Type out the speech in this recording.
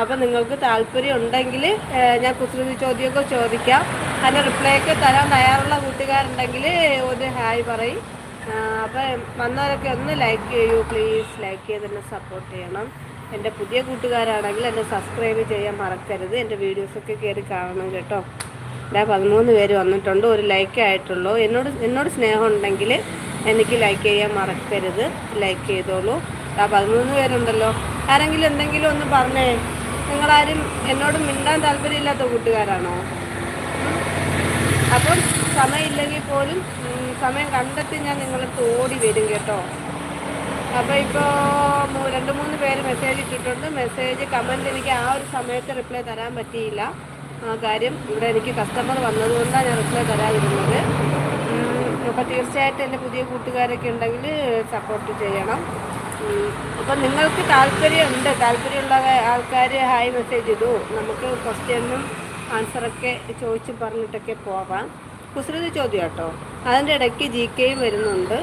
അപ്പോൾ നിങ്ങൾക്ക് താല്പര്യം ഉണ്ടെങ്കിൽ ഞാൻ കുസൃതി ചോദ്യമൊക്കെ ചോദിക്കാം. അതിൻ്റെ റിപ്ലൈ ഒക്കെ തരാൻ തയ്യാറുള്ള കൂട്ടുകാരുണ്ടെങ്കിൽ ഒരു ഹായ് പറയും. അപ്പോൾ വന്നവരൊക്കെ ഒന്ന് ലൈക്ക് ചെയ്യൂ പ്ലീസ്. ലൈക്ക് ചെയ്ത് എന്നെ സപ്പോർട്ട് ചെയ്യണം. എൻ്റെ പുതിയ കൂട്ടുകാരാണെങ്കിൽ എന്നെ സബ്സ്ക്രൈബ് ചെയ്യാൻ മറക്കരുത്. എൻ്റെ വീഡിയോസൊക്കെ കയറി കാണണം കേട്ടോ. 13 പേര് വന്നിട്ടുണ്ട്, ഒരു ലൈക്ക് ആയിട്ടുള്ളൂ. എന്നോട് സ്നേഹം ഉണ്ടെങ്കിൽ എനിക്ക് ലൈക്ക് ചെയ്യാൻ മറക്കരുത്. ലൈക്ക് ചെയ്തോളൂ. 13 പേരുണ്ടല്ലോ. ആരെങ്കിലും എന്തെങ്കിലും ഒന്ന് പറഞ്ഞേ. നിങ്ങളാരും എന്നോട് മിണ്ടാൻ താല്പര്യമില്ലാത്ത കൂട്ടുകാരാണോ? അപ്പം സമയമില്ലെങ്കിൽ പോലും സമയം കണ്ടെത്തി ഞാൻ നിങ്ങളെ ഓടി വരും കേട്ടോ. അപ്പോൾ ഇപ്പോൾ 2-3 പേര് മെസ്സേജ് ഇട്ടിട്ടുണ്ട്. മെസ്സേജ് കമൻറ്റ് എനിക്ക് ആ ഒരു സമയത്ത് റിപ്ലൈ തരാൻ പറ്റിയില്ല. കാര്യം ഇവിടെ എനിക്ക് കസ്റ്റമർ വന്നതുകൊണ്ടാണ് ഞാൻ റിപ്ലൈ തരാതിരുന്നത്. അപ്പോൾ തീർച്ചയായിട്ടും എൻ്റെ പുതിയ കൂട്ടുകാരൊക്കെ ഉണ്ടെങ്കിൽ സപ്പോർട്ട് ചെയ്യണം. അപ്പം നിങ്ങൾക്ക് താല്പര്യമുണ്ട്, താല്പര്യമുള്ള ആൾക്കാർ ഹായ് മെസ്സേജ് ഇടൂ. നമുക്ക് ക്വസ്റ്റ്യനും ആൻസറൊക്കെ ചോദിച്ച് പറഞ്ഞിട്ടൊക്കെ പോകാം. കുസൃതി ചോദ്യം കേട്ടോ. അതിൻ്റെ ഇടയ്ക്ക് GKയും വരുന്നുണ്ട്.